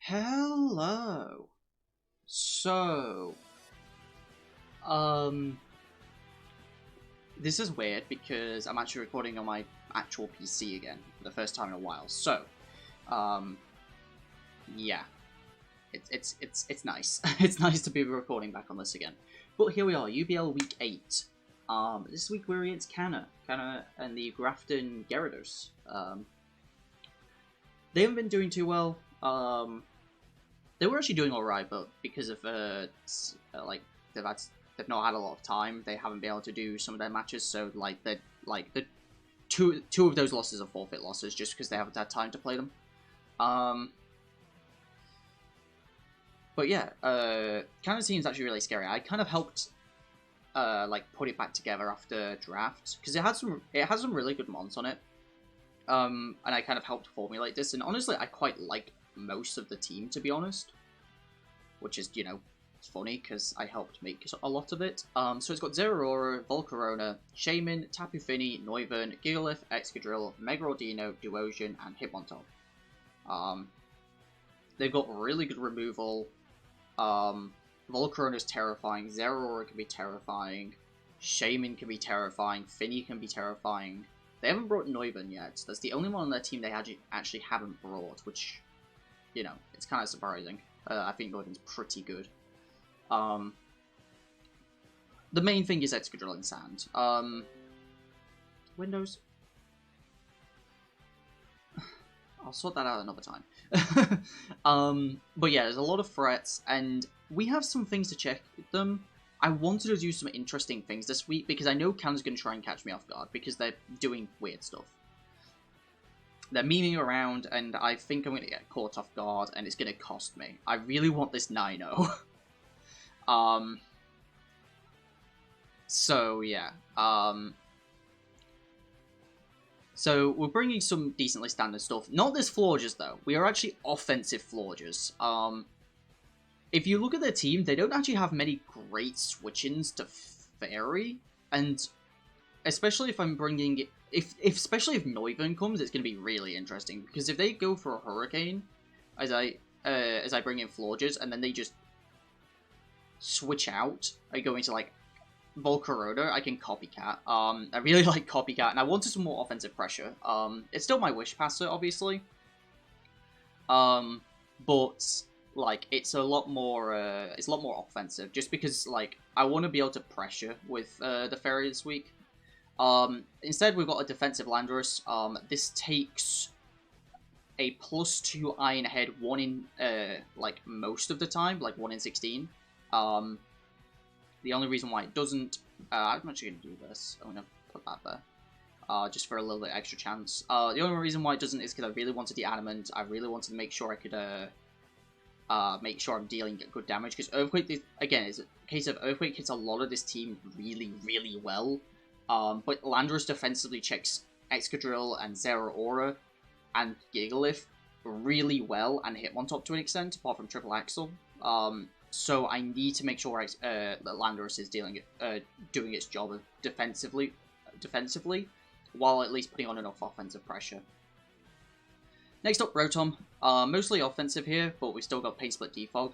Hello. So, um, this is weird because I'm actually recording on my actual PC again for the first time in a while. So, um, yeah, it's nice. It's nice to be recording back on this again. But here we are, UBL Week 8. This week we're against Cannor and the Grafton Gyarados. They haven't been doing too well. They were actually doing alright, but because of like they've not had a lot of time, they haven't been able to do some of their matches. So the two of those losses are forfeit losses just because they haven't had time to play them. But yeah, kind of seems actually really scary. I kind of helped like put it back together after draft because it has some really good mons on it. And I kind of helped formulate this, and honestly, I quite like most of the team, to be honest, which is, you know, it's funny because I helped make a lot of it. So it's got Zeraora, Volcarona, Shaman, Tapu Fini, Noivern, Gigalith, Excadrill, Megarodino, Duosion, and Hitmontop. They've got really good removal. Volcarona's terrifying, Zeraora can be terrifying, Shaman can be terrifying, Fini can be terrifying. They haven't brought Noivern yet. That's the only one on their team they actually haven't brought, which, you know, it's kind of surprising. I think Noivern's pretty good. The main thing is Excadrill and Sand. Windows. I'll sort that out another time. But yeah, there's a lot of threats, and we have some things to check them. I wanted to do some interesting things this week because I know Cannor's going to try and catch me off guard because they're doing weird stuff. They're memeing around, and I think I'm going to get caught off guard, and it's going to cost me. I really want this 9-0. So, yeah. So, we're bringing some decently standard stuff. Not this Florges, though. We are actually offensive Florges. If you look at their team, they don't actually have many great switch-ins to Fairy, and especially if I'm bringing... especially if Noivern comes, it's going to be really interesting, because if they go for a Hurricane, as I bring in Florges, and then they just switch out, I go into, like, Volcarona, I can Copycat. I really like Copycat, and I wanted some more offensive pressure. It's still my Wish Passer, obviously. But... like, it's a lot more offensive, just because, like, I want to be able to pressure with the Fairy this week. Instead, we've got a defensive Landorus. This takes a +2 Iron Head, 1 in, like, most of the time, like 1 in 16. The only reason why it doesn't, I'm actually going to do this. I'm going to put that there. Just for a little bit extra chance. The only reason why it doesn't is because I really wanted the Adamant. I really wanted to make sure I could, make sure I'm dealing good damage, because Earthquake, again, is a case of Earthquake hits a lot of this team really, really well, but Landorus defensively checks Excadrill and Zeraora and Gigalith really well, and Hitmontop to an extent, apart from Triple Axel. So I need to make sure that Landorus is doing its job of defensively, while at least putting on enough offensive pressure. Next up, Rotom. Mostly offensive here, but we've still got Pain Split Defog.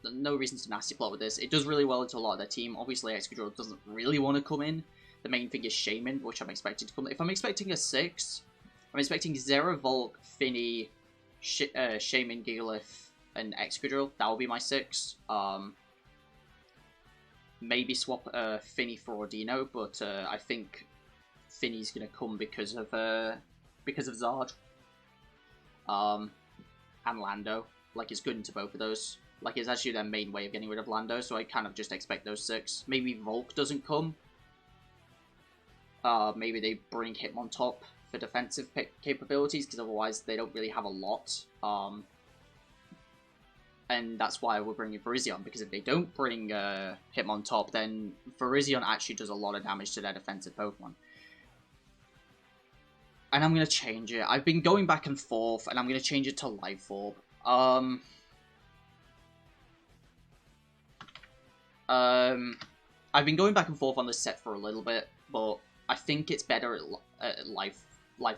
No reasons to nasty plot with this. It does really well into a lot of their team. Obviously, Excadrill doesn't really want to come in. The main thing is Shaman, which I'm expecting to come in. If I'm expecting a 6, I'm expecting Zera, Volk, Fini, Shaman, Gigalith, and Excadrill. That will be my 6. Maybe swap Fini for Ordino, but I think Fini's going to come because of Zard. And Lando. Like, it's good into both of those. Like, it's actually their main way of getting rid of Lando, so I kind of just expect those 6. Maybe Volk doesn't come. Maybe they bring Hitmontop for defensive capabilities, because otherwise they don't really have a lot. And that's why we're bringing Virizion, because if they don't bring Hitmontop, then Virizion actually does a lot of damage to their defensive Pokemon. And I'm going to change it. I've been going back and forth, and I'm going to change it to Life Orb. I've been going back and forth on this set for a little bit, but I think it's better at Life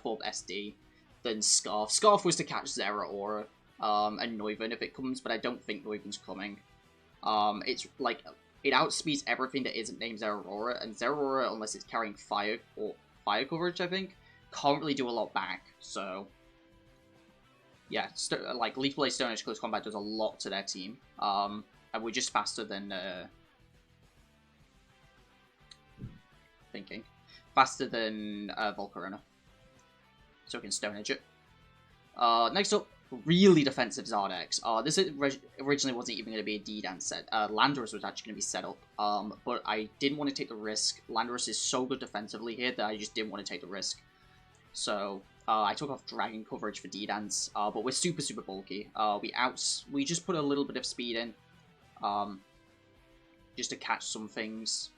Orb SD than Scarf. Scarf was to catch Zeraora. and Neuven if it comes, but I don't think Neuven's coming. It's like, it outspeeds everything that isn't named Zeraora, and Zeraora, unless it's carrying fire or fire coverage, I think, can't really do a lot back, so... Yeah, like, Lethal Blade Stone Edge Close Combat does a lot to their team, and we're just faster than, faster than Volcarona, so we can Stone Edge it. Next up, really defensive Zardex. This originally wasn't even going to be a D-Dance set. Landorus was actually going to be set up, but I didn't want to take the risk. Landorus is so good defensively here that I just didn't want to take the risk. So I took off Dragon coverage for D-Dance, but we're super, super bulky. We just put a little bit of speed in, just to catch some things.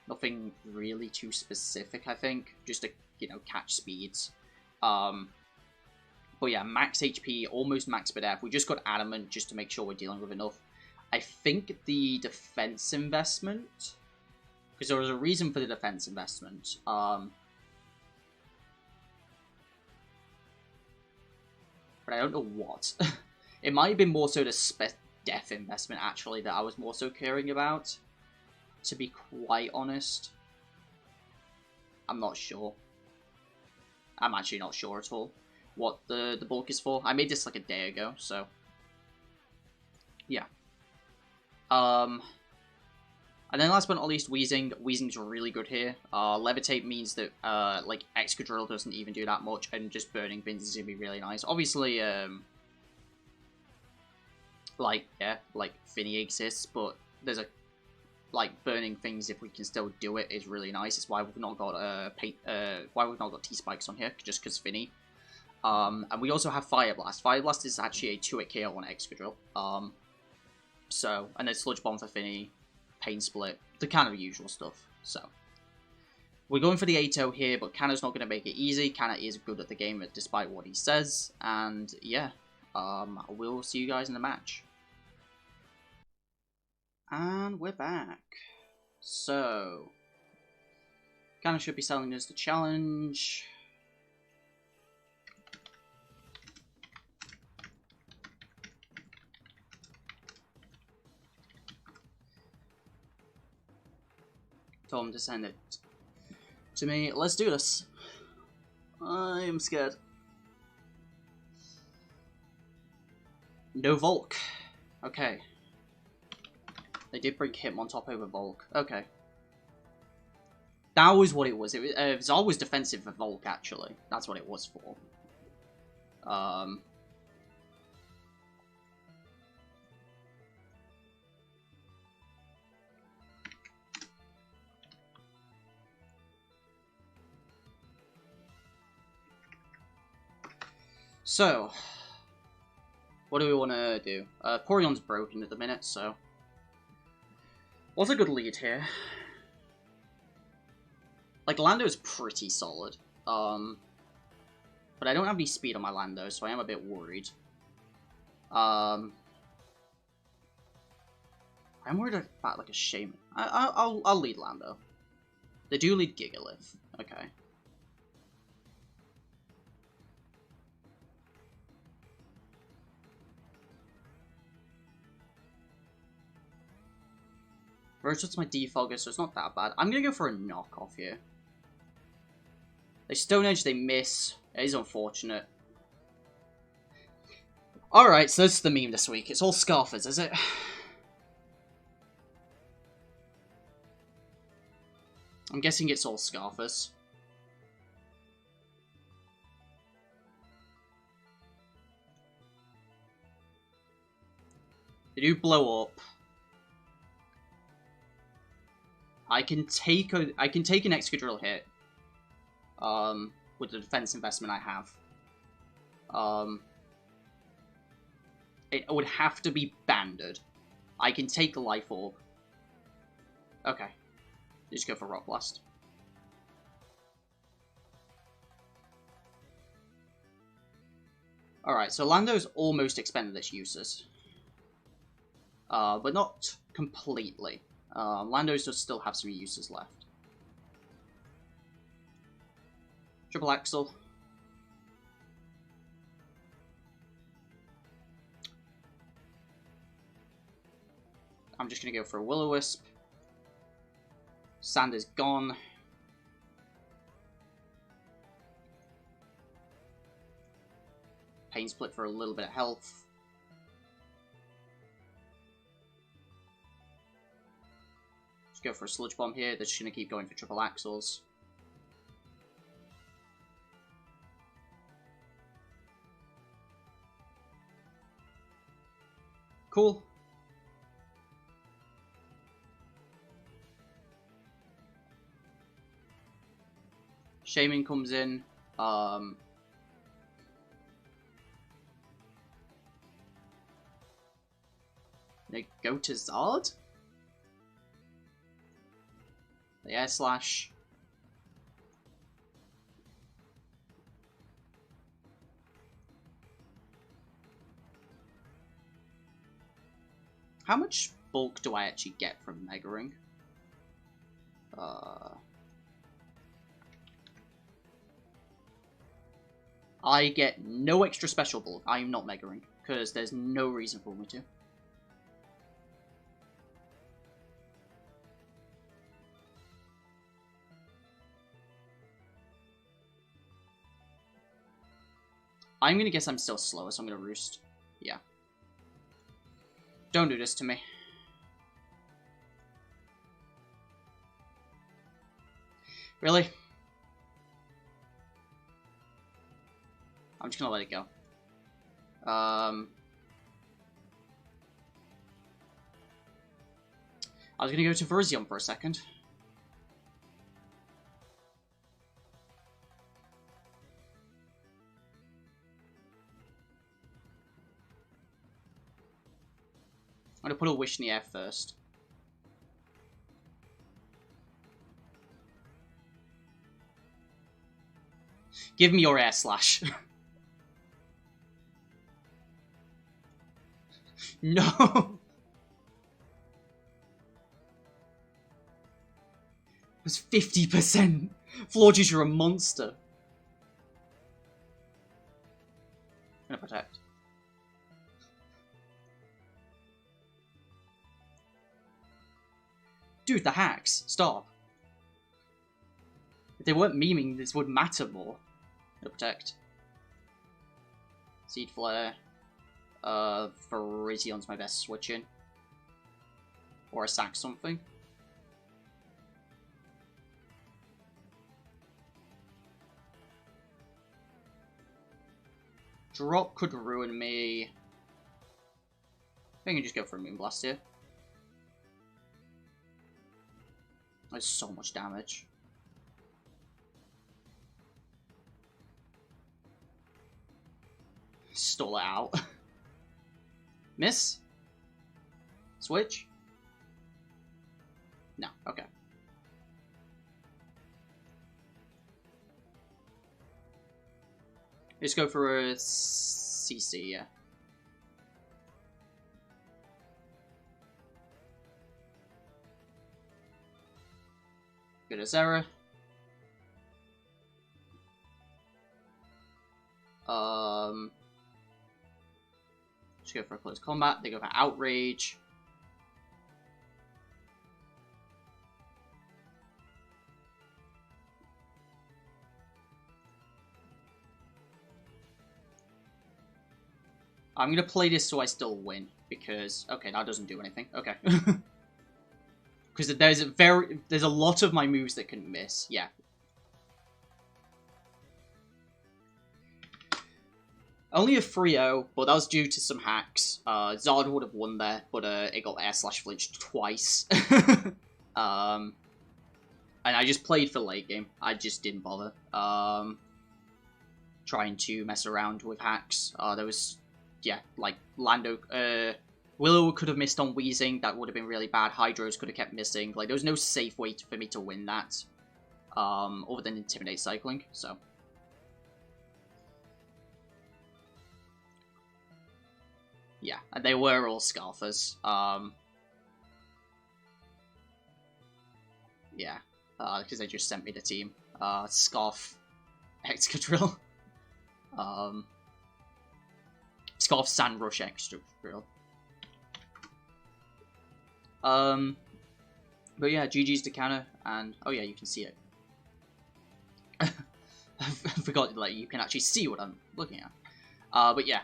Nothing really too specific, I think. Just to, catch speeds. But yeah, max HP, almost max BDF. We just got Adamant just to make sure we're dealing with enough. I think the defense investment... Because there was a reason for the defense investment. But I don't know what. It might have been more so the death investment, actually, that I was more so caring about. To be quite honest. I'm not sure. I'm actually not sure at all what the bulk is for. I made this like a day ago, so... Yeah. And then last but not least, Wheezing. Wheezing's really good here. Levitate means that, like, Excadrill doesn't even do that much, and just Burning Bins is going to be really nice. Obviously, like, yeah, like, Finny exists, but there's a... Like, burning things, if we can still do it, is really nice. It's why we've not got why we've not got T-Spikes on here, just because Finny. And we also have Fire Blast. Fire Blast is actually a 2-hit KO on Excadrill. So, and then Sludge Bomb for Finny, Pain Split, the kind of usual stuff. So, we're going for the 8-0 here, but Cannor's not going to make it easy. Cannor is good at the game, despite what he says. And yeah, we'll see you guys in the match. And we're back. So, Cannor should be selling us the challenge. Told him to send it to me. Let's do this. I am scared. No Volk. Okay. They did bring Hitmontop over Volk. Okay. That was what it was. It was always defensive for Volk, actually. That's what it was for. So, what do we want to do? Porygon's broken at the minute, so... What's a good lead here? Like, Lando's pretty solid. But I don't have any speed on my Lando, so I am a bit worried. I'm worried about, like, a Shaman. I'll lead Lando. They do lead Gigalith. Okay. Versus my defogger, so it's not that bad. I'm gonna go for a knockoff here. They Stone Edge, they miss. It is unfortunate. Alright, so this is the meme this week. It's all Scarfers, is it? I'm guessing it's all Scarfers. They do blow up. I can take an Excadrill hit. With the defense investment I have. It would have to be banded. I can take the Life Orb. Okay. Just go for Rock Blast. Alright, so Lando's almost expended its uses. But not completely. Lando's does still have some uses left. Triple Axel. I'm just going to go for a Will-O-Wisp. Sand is gone. Pain Split for a little bit of health. Just go for a Sludge Bomb here. They're just going to keep going for triple axles. Cool. Shaman comes in. They go to Zard? The Air Slash. How much bulk do I actually get from Mega Ring? I get no extra special bulk. I am not Mega Ring, because there's no reason for me to. I'm gonna guess I'm still slower, so I'm gonna Roost. Yeah. Don't do this to me. Really? I'm just gonna let it go. I was gonna go to Virizion for a second. I'm gonna put a Wish in the air first. Give me your Air Slash. No! It was 50%! Florges, you're a monster. I'm gonna protect. Dude, the hacks. Stop. If they weren't memeing, this would matter more. No protect. Seed Flare. Virizion's my best switch in. Or a sack something. Drop could ruin me. I can just go for a Moonblast here. There's so much damage. Stole it out. Miss? Switch? No, okay. Let's go for a CC, yeah. Good as Zera. Just go for a close combat. They go for Outrage. I'm gonna play this so I still win because okay, that doesn't do anything. Okay. Because there's a lot of my moves that can miss. Yeah. Only a 3-0, but that was due to some hacks. Zard would have won there, but it got Air Slash flinched twice. And I just played for late game. I just didn't bother trying to mess around with hacks. There was, yeah, like Lando... Willow could have missed on Wheezing. That would have been really bad. Hydros could have kept missing. Like, there was no safe way for me to win that. Other than Intimidate Cycling, so... Yeah, and they were all Scarfers. Yeah, because they just sent me the team. Scarf, Excadrill. Scarf, Sandrush, Excadrill. But yeah, GG's to Cannor, and oh yeah, you can see it. I forgot, like, you can actually see what I'm looking at. But yeah,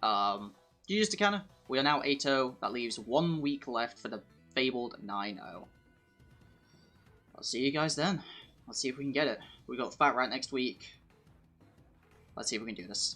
GG's to Cannor. We are now 8-0. That leaves 1 week left for the fabled 9-0. I'll see you guys then. Let's see if we can get it. We got Fat Rat next week. Let's see if we can do this.